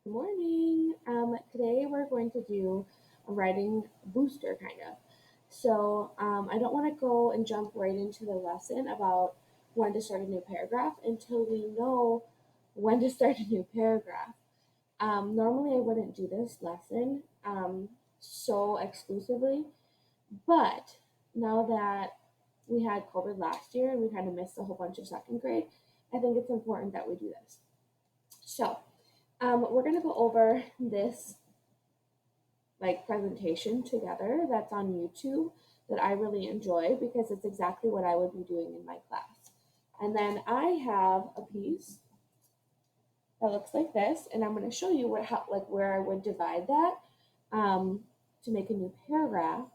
Good morning. Today we're going to do a writing booster kind of. I don't want to go and jump right into the lesson about when to start a new paragraph until we know when to start a new paragraph. Normally, I wouldn't do this lesson so exclusively, but now that we had COVID last year and we kind of missed a whole bunch of second grade, I think it's important that we do this. We're going to go over this presentation together that's on YouTube that I really enjoy because it's exactly what I would be doing in my class. And then I have a piece that looks like this, and I'm going to show you where I would divide that to make a new paragraph.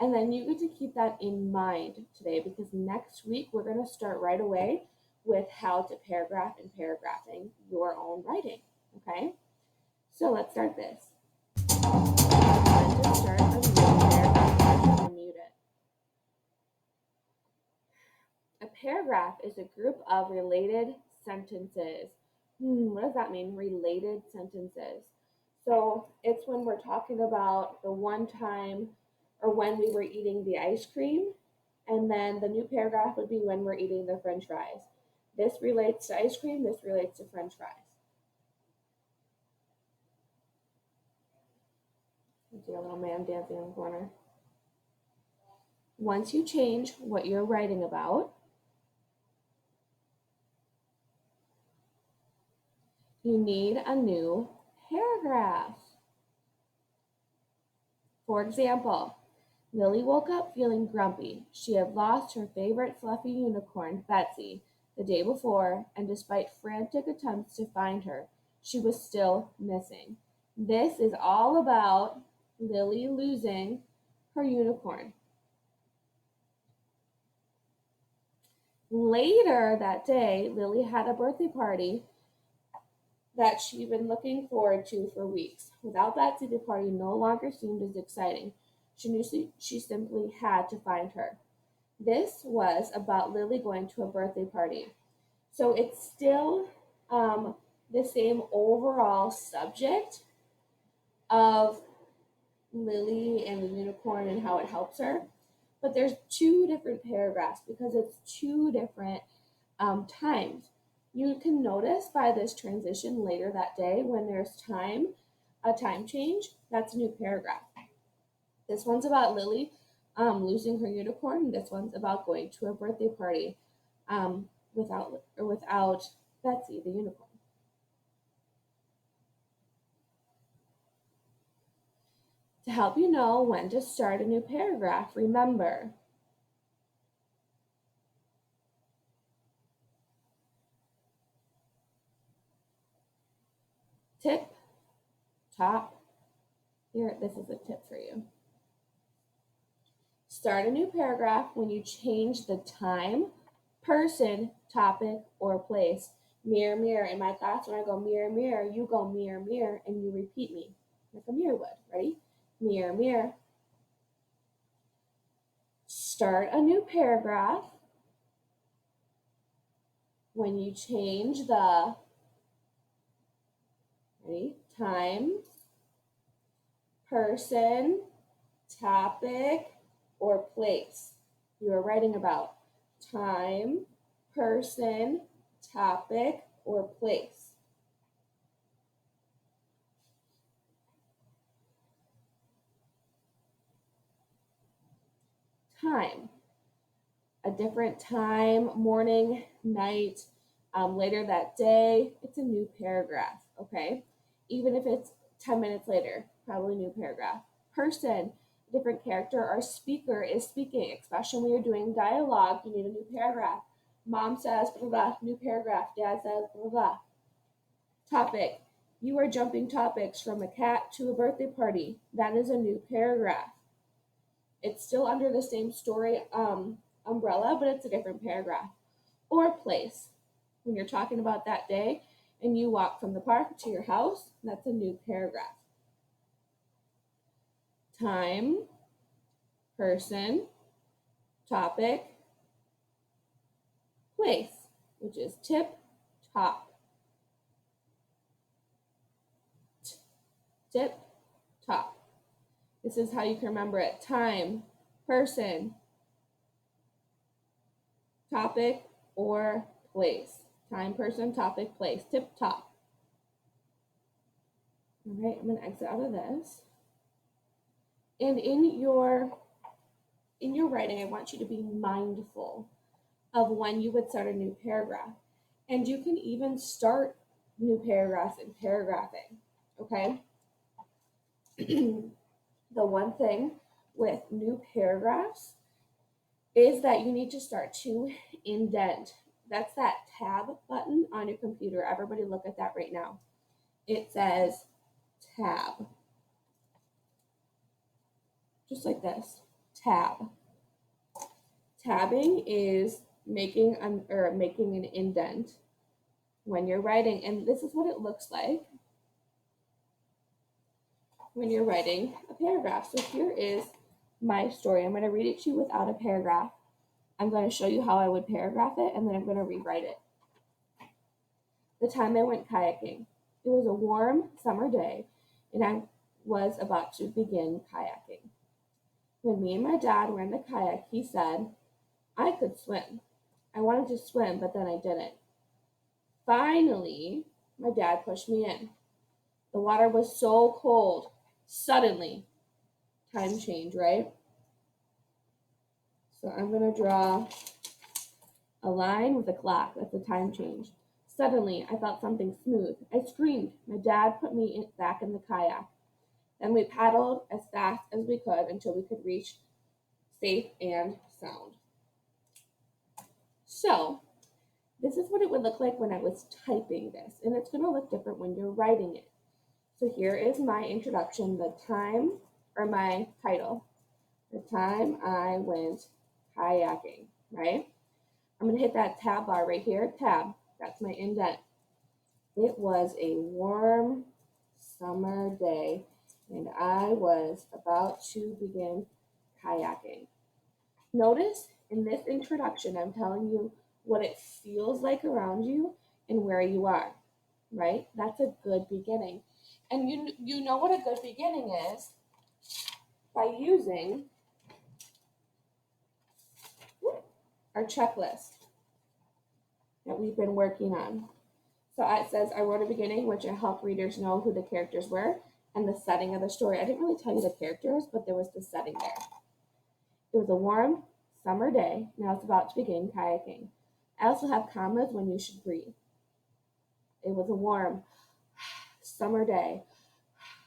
And then you get to keep that in mind today because next week we're going to start right away with how to paragraph and paragraphing your own writing. Okay, so let's start this. When to start a new paragraph. Unmute it. A paragraph is a group of related sentences. What does that mean? Related sentences. So it's when we're talking about the one time or when we were eating the ice cream, and then the new paragraph would be when we're eating the french fries. This relates to ice cream, this relates to french fries. You see a little man dancing in the corner. Once you change what you're writing about, you need a new paragraph. For example, Lily woke up feeling grumpy. She had lost her favorite fluffy unicorn, Betsy, the day before, and despite frantic attempts to find her, she was still missing. This is all about Lily losing her unicorn. Later that day, Lily had a birthday party that she'd been looking forward to for weeks. Without Betsy, the party no longer seemed as exciting. She knew she simply had to find her. This was about Lily going to a birthday party. So it's still the same overall subject of Lily and the unicorn and how it helps her. But there's two different paragraphs because it's two different times. You can notice by this transition later that day when there's a time change, that's a new paragraph. This one's about Lily losing her unicorn. This one's about going to a birthday party without Betsy, the unicorn. To help you know when to start a new paragraph, remember tip, top. Here, this is a tip for you. Start a new paragraph when you change the time, person, topic, or place. Mirror, mirror. In my class, when I go mirror, mirror, you go mirror, mirror, and you repeat me like a mirror would. Ready? Mirror, mirror. Start a new paragraph when you change the time, person, topic, or place. You are writing about time, person, topic, or place. Time. A different time, morning, night, later that day. It's a new paragraph, okay? Even if it's 10 minutes later, probably new paragraph. Person, different character or speaker is speaking, especially when you're doing dialogue, you need a new paragraph. Mom says, blah, blah, new paragraph. Dad says, blah, blah. Topic, you are jumping topics from a cat to a birthday party. That is a new paragraph. It's still under the same story umbrella, but it's a different paragraph. Or place, when you're talking about that day and you walk from the park to your house, that's a new paragraph. Time, person, topic, place, which is tip, top. tip top. This is how you can remember it. Time, person, topic, or place. Time, person, topic, place. Tip top. All right, I'm going to exit out of this. And in your writing, I want you to be mindful of when you would start a new paragraph. And you can even start new paragraphs in paragraphing, okay? The one thing with new paragraphs is that you need to start to indent. That's that tab button on your computer. Everybody look at that right now. It says tab. Just like this, tab. Tabbing is making an indent when you're writing, and this is what it looks like when you're writing a paragraph. So here is my story. I'm going to read it to you without a paragraph. I'm going to show you how I would paragraph it, and then I'm going to rewrite it. The time I went kayaking. It was a warm summer day, and I was about to begin kayaking. When me and my dad were in the kayak, he said, I could swim. I wanted to swim, but then I didn't. Finally, my dad pushed me in. The water was so cold. Suddenly, time change, right? So I'm going to draw a line with a clock. That's a time change. Suddenly, I felt something smooth. I screamed. My dad put me back in the kayak. Then we paddled as fast as we could until we could reach safe and sound. So, this is what it would look like when I was typing this, and it's going to look different when you're writing it. So here is my introduction, my title, the time I went kayaking, right? I'm going to hit that tab bar right here, tab, that's my indent. It was a warm summer day, and I was about to begin kayaking. Notice in this introduction, I'm telling you what it feels like around you and where you are, right? That's a good beginning. And you know what a good beginning is by using our checklist that we've been working on. So it says, I wrote a beginning, which I helped readers know who the characters were and the setting of the story. I didn't really tell you the characters, but there was the setting there. It was a warm summer day, and I was about to begin kayaking. I also have commas when you should breathe. It was a warm summer day,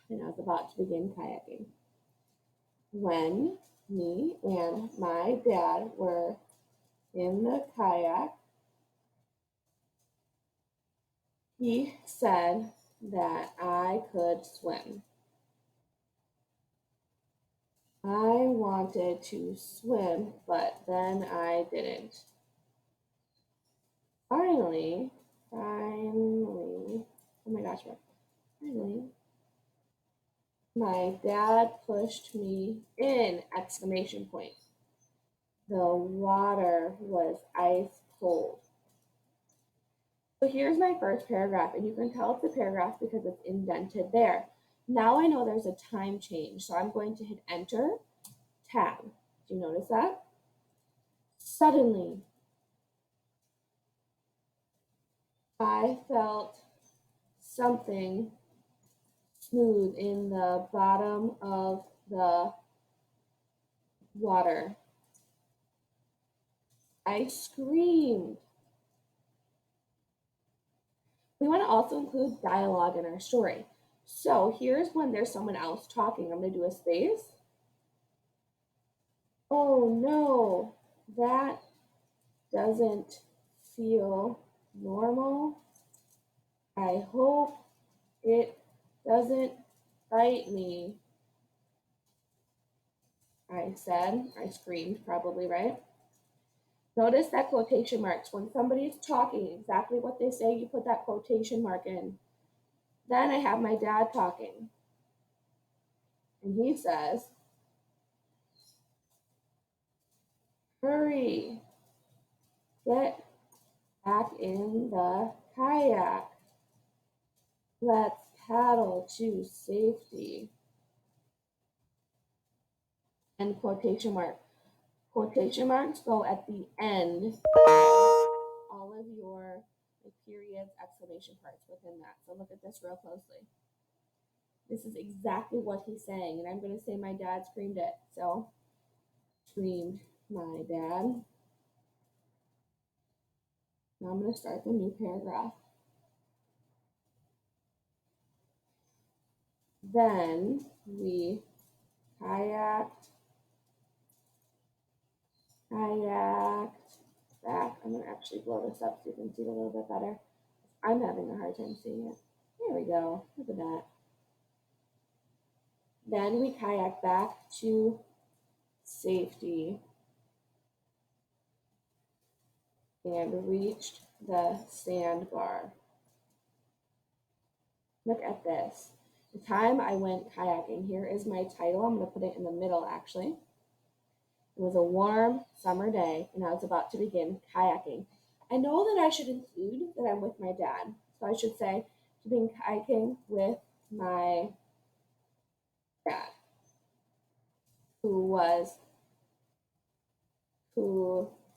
and I was about to begin kayaking. When me and my dad were in the kayak, he said that I could swim. I wanted to swim, but then I didn't. Finally, oh my gosh, finally, my dad pushed me in, exclamation point. The water was ice cold. So here's my first paragraph, and you can tell it's a paragraph because it's indented there. Now I know there's a time change, so I'm going to hit enter, tab. Do you notice that? Suddenly, I felt something smooth in the bottom of the water. I screamed. We want to also include dialogue in our story. So here's when there's someone else talking. I'm going to do a space. Oh no, that doesn't feel normal. I hope it doesn't bite me. I said, I screamed, probably, right? Notice that quotation marks. When somebody is talking exactly what they say, you put that quotation mark in. Then I have my dad talking. And he says, hurry, get back in the kayak. Let's paddle to safety. And quotation mark. Quotation marks go at the end of all of your periods, exclamation parts within that. So look at this real closely. This is exactly what he's saying, and I'm going to say my dad screamed it. So, screamed my dad. Now I'm going to start the new paragraph. Then we kayaked back. I'm going to actually blow this up so you can see it a little bit better. I'm having a hard time seeing it. There we go. Look at that. Then we kayaked back to safety and reached the sandbar. Look at this. The time I went kayaking. Here is my title. I'm going to put it in the middle actually. It was a warm summer day and I was about to begin kayaking. I know that I should include that I'm with my dad. So I should say to begin kayaking with my dad, who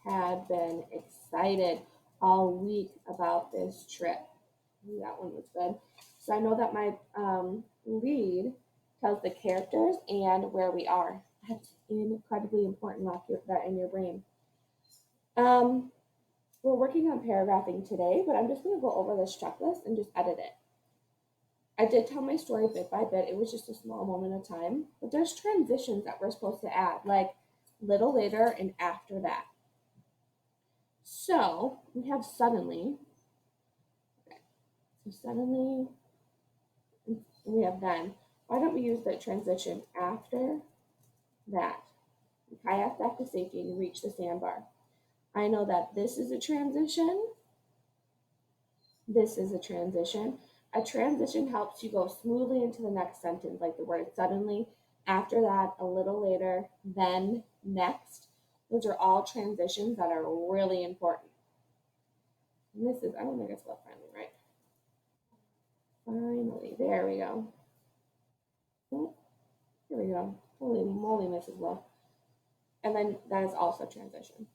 had been excited all week about this trip. Ooh, that one was good. So I know that my lead tells the characters and where we are. That's incredibly important. Lock that in your brain. We're working on paragraphing today, but I'm just going to go over this checklist and just edit it. I did tell my story bit by bit. It was just a small moment of time, but there's transitions that we're supposed to add, like little later and after that. So we have suddenly. Okay. So suddenly, and we have then. Why don't we use the transition after that? We kayak back to safety and reach the sandbar. I know that this is a transition. This is a transition. A transition helps you go smoothly into the next sentence, like the word suddenly, after that, a little later, then, next. Those are all transitions that are really important. And this is, I don't think I spelled finally right. Finally, there we go. Oh, here we go. Holy moly, Mrs. Love. And then that is also transition.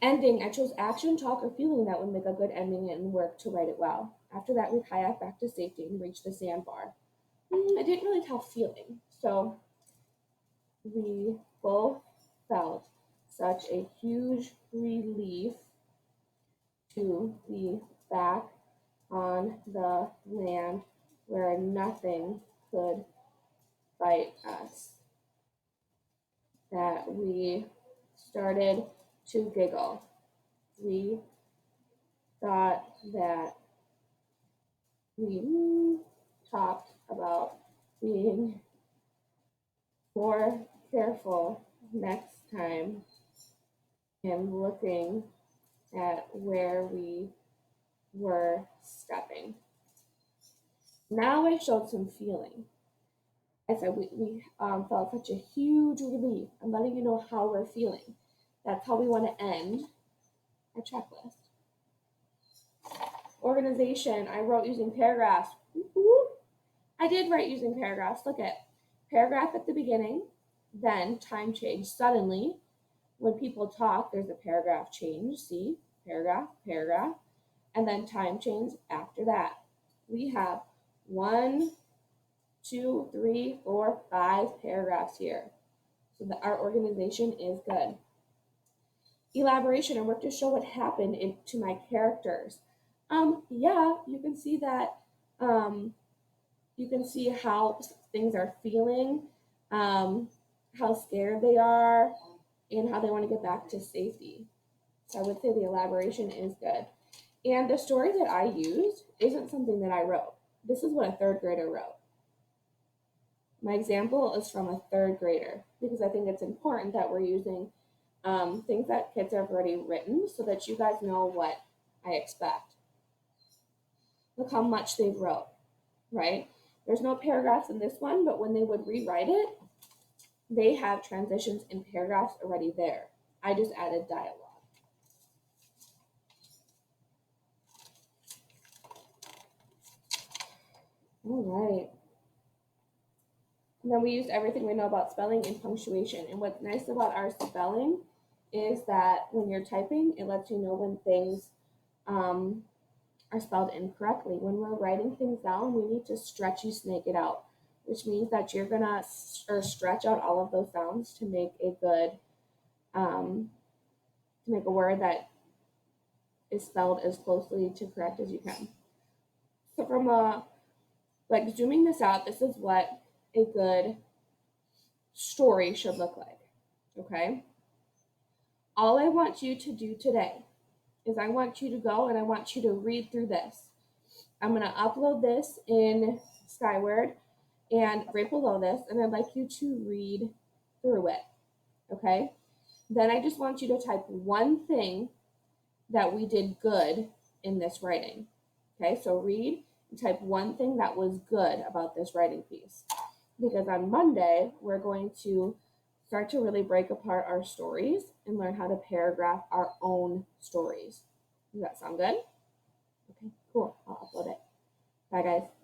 Ending, I chose action, talk, or feeling that would make a good ending and work to write it well. After that, we kayak back to safety and reach the sandbar. I didn't really tell feeling, so we both felt such a huge relief to be back on the land where nothing could bite us that we started to giggle. We thought that we talked about being more careful next time and looking at where we were stepping. Now I showed some feeling. I said we felt such a huge relief. I'm letting you know how we're feeling. That's how we want to end our checklist. Organization, I wrote using paragraphs. I did write using paragraphs. Look at paragraph at the beginning, then time change. Suddenly, when people talk, there's a paragraph change. See, paragraph, paragraph, and then time change after that. We have 1, 2, 3, 4, 5 paragraphs here. So that our organization is good. Elaboration, I work to show what happened to my characters. Yeah, you can see that. You can see how things are feeling, how scared they are, and how they want to get back to safety. So I would say the elaboration is good. And the story that I used isn't something that I wrote. This is what a third grader wrote. My example is from a third grader because I think it's important that we're using things that kids have already written so that you guys know what I expect. Look how much they wrote, right? There's no paragraphs in this one, but when they would rewrite it, they have transitions and paragraphs already there. I just added dialogue. All right. And then we used everything we know about spelling and punctuation. And what's nice about our spelling is that when you're typing, it lets you know when things um, are spelled incorrectly. When we're writing things down, we need to stretchy snake it out, which means that you're gonna stretch out all of those sounds to make a good to make a word that is spelled as closely to correct as you can. So from a like zooming this out, this is what a good story should look like. Okay. All I want you to do today is I want you to go and I want you to read through this. I'm going to upload this in Skyward and right below this, and I'd like you to read through it. Okay. Then I just want you to type one thing that we did good in this writing. Okay, so read and type one thing that was good about this writing piece. Because on Monday, we're going to start to really break apart our stories and learn how to paragraph our own stories. Does that sound good? Okay, cool. I'll upload it. Bye, guys.